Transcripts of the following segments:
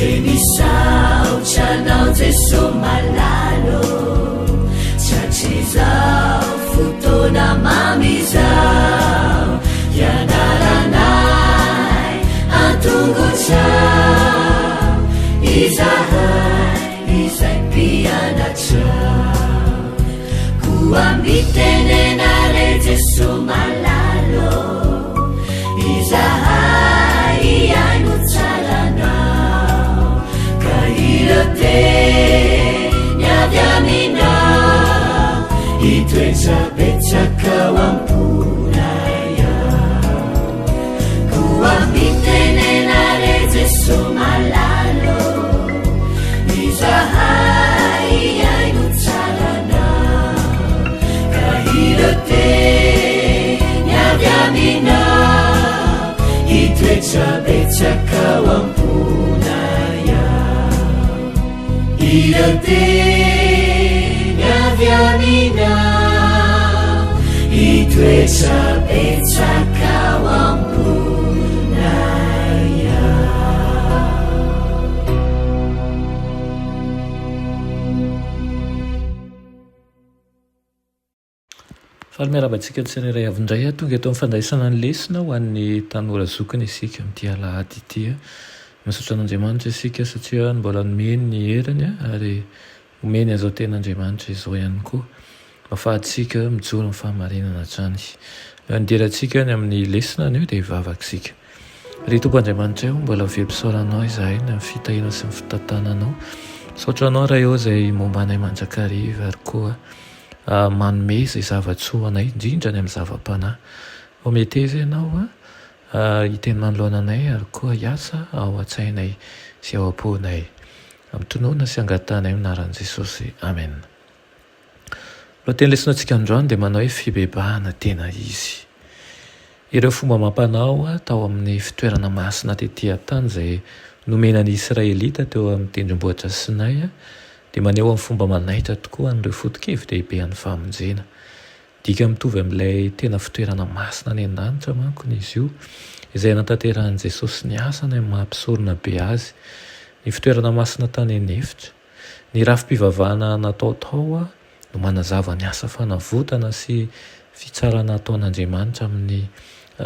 enisaotranao jeso malalo tratrizao fotona mamizao ianaranay antongotrao izahay izay mpianatrao koambitenenare jeso malalo izahay iaino tsaranao ka irote niavy aminao itoetrabetsakao amponaya koambitenenare jeso malalo izahay iaino tsaranao ka irote niavy aminao itoetrabetsakao amponaya irote niavy aminao itoetrabetsakao amponaya. Faly miarabantsika tsirairay avindray tonga eto amin'ny fandraisana ny lesina ho an'ny tanora zokiny isika amin'ity alahady ity. Misaotra an'Andriamanitra isika satria mbola nomeny ny heriny ary omeny azao ten'Andriamanitra izao ihany koa mahafahantsika mijoro amin'ny fahamarinana hatrany. Nidirantsika ny amin'ny lesina anio dia hivavakisika. Ry Tompo Andriamanitra eo mbola velompisaoranao izahay ny fitahina sy ny fitantananao. Misaotra anao raha eo izay mombanay mandrakariva ary koa manome izay zava-tsoa anay indrindra ny amin'ny zava-panahy. Ometeza ianao hiteny manoloana anay ary koa hiasa ao an-tsainay sy ao am-ponay. Amin'ny tonoana sy angatanay minaran'i Jesosy. Amen. Lohateny lesinantsika androany dia manao hoe fibebahana tena izy. Ireo fomba amam-panao tao amin'ny fitoerana masina tetỳ tany izay nomenan'ny Israelita teo amin'ny tendrombohitra Sinay dia maneho amin'ny fomba manaitra tokoa an'ireo foto-kevin-dehibe an'ny famonjena. Dika mitovy amin'ilay tena fitoerana masina any an-danitra mankony izy io izay natanteran'i Jesosy ny asany amin'ny mampisorona be azy. Ny fitoerana masina tany anefitra, ny rafi-pivavahana natao tao no manazava ny asa fanavotana sy fitsarana ataon'Andriamanitra amin'ny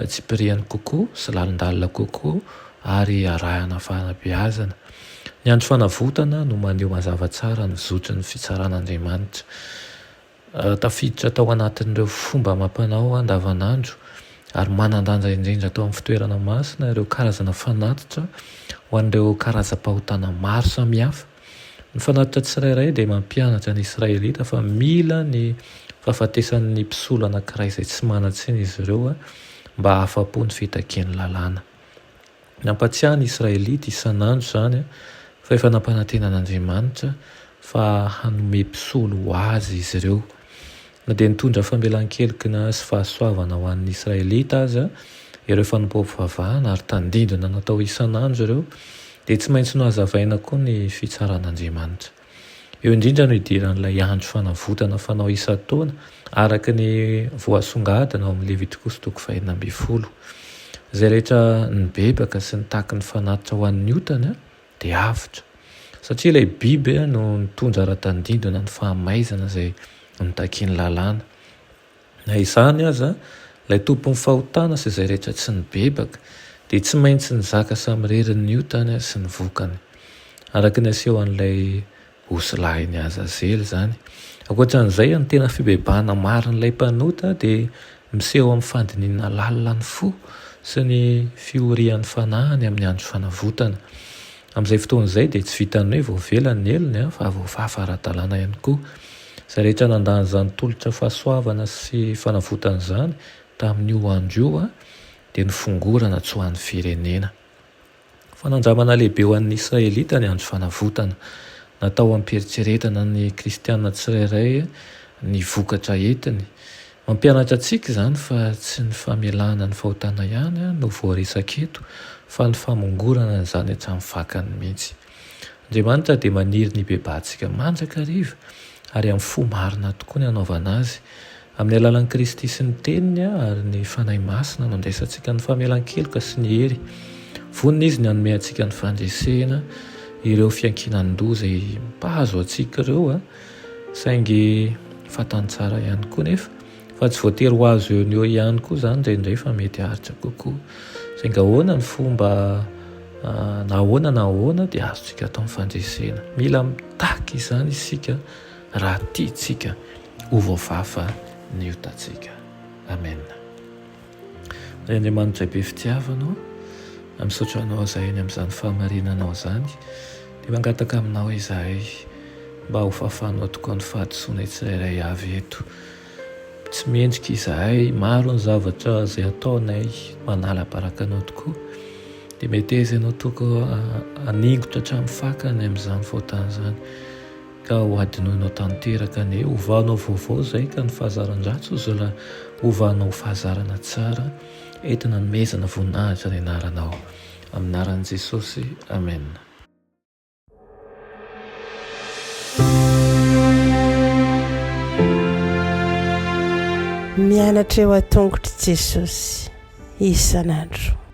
tsipiriany kokoa sy lalindalina kokoa ary arahana fanabeazana. Ny andro fanavotana no maneho mazava tsara ny zotry ny fitsaran'Andriamanitra. Tafiditra tao anatin'ireo fomba amam-panao andavanandro ary manan-danja indrindra tao amin'ny fitoerana masina ireo karazana fanatitra ho an'ireo karazam-pahotana maro samihafa. Ny fanatitra tsirairay dia mampianatra ny Israelita fa mila ny fahafatesan'ny mpisolo anankiray izay tsy manatsiny izy ireo mba afa-po ny fitakian'ny lalàna. Nampatsiaha ny Israelita isan'andro izany fa efa nampanantenan'Andriamanitra fa hanome mpisolo ho azy izy ireo. Na dia nitondra famelan-kelokina sy fahasoavana ho an'ny Israelita azy ireo fanompoam-pivavahana ary tandindona natao isan'andro ireo dia tsy maintsy no hazavaina koa ny fitsaran'Andriamanitra. Eo indrindra no idiran'ilay andro fanavotana fanao isan-taona araka ny voasongadina ao amin'ny Levitikosy 29. Izay rehetra nibebaka sy nitaky ny fanatitra ho an'ny otany dia avitra satria ilay biby no nitondra ara-tandindona ny fahamaizana izay nitakiany lalàna. Na izany aza ilay tompon'ny fahotana sy izay rehetra tsy nibebaka dia tsy maintsy nizaka samy rerin'ny otany sy ny vokany araka ny aseho an'ilay osilahiny Azazely izany. Ankoatran'izay ny tena fibebahana marin'ilay mpanota dia miseho amin'ny fandiniana lalina ny fo sy ny fiorian'ny fanahany amin'ny andro fanavotana. Amin'izay fotoan'izay dia tsy vitany hoe voavelany ny elony fa voafafa ara-dalàna ihany koa. Izay rehetra nandany izany tolotra fahasoavana sy fanavotana izany tamin'io andro io dia nifongorana tsy ho an'ny firenena. Fanandramana lehibe ho an'ny Israelita ny andro fanavotana. Natao hampieritreretana ny kristianina tsirairay ny vokatra entiny. Mampianatra antsika izany fa tsy ny famelana ny fahotana ihany no voaresaka eto fa ny famongorana izany hatramin'ny fakany mihitsy. Andriamanitra dia maniry ny bebahantsika mandrakariva ary amin'ny fo marina tokoa ny anaovana azy. Amin'ny alalan'i Kristy sy ny teniny ary ny fanahy masina no andraisantsika ny famelan-keloka sy ny hery. Vonona izy ny hanome antsika ny fandresena ireo fiankinan-doha zay mpahazo atsika ireo a saingy fatany tsara ihany koa nefa fa tsy voatery ho azo eo ny eo ihany koa zany indraindray fa mety haritra kokoa saingy ahoana ny fomba na ahoana dia azontsika atao mifandresena mila mitaky izany isika raha tiatsika ho voafafa ny otatsika. Amen. Ray Andriamanitra be fitiavanao misaotra anao izahay eny amin'izany fahamarinanao zany dia mangataka aminao izahay mba ho fafanao tokoa ny fahadisoana tsirairay avy eto. Tsy mendrika izahay, maro ny zavatra izay ataonay manala-baraka anao tokoa dia mety aiza ianao tokoa haningotra hatramin'ny fakany amin'izany faotany izany ka ho adinoinao tanteraka ny ovanao vaovao izay ka ny fahazaran-dratso zala ovanao fahazarana tsara entina nomezana voninahitra ny anaranao amin'ny anaran'i Jesosy. Amen. Mianatra eo an-tongotry Jesosy isan'andro.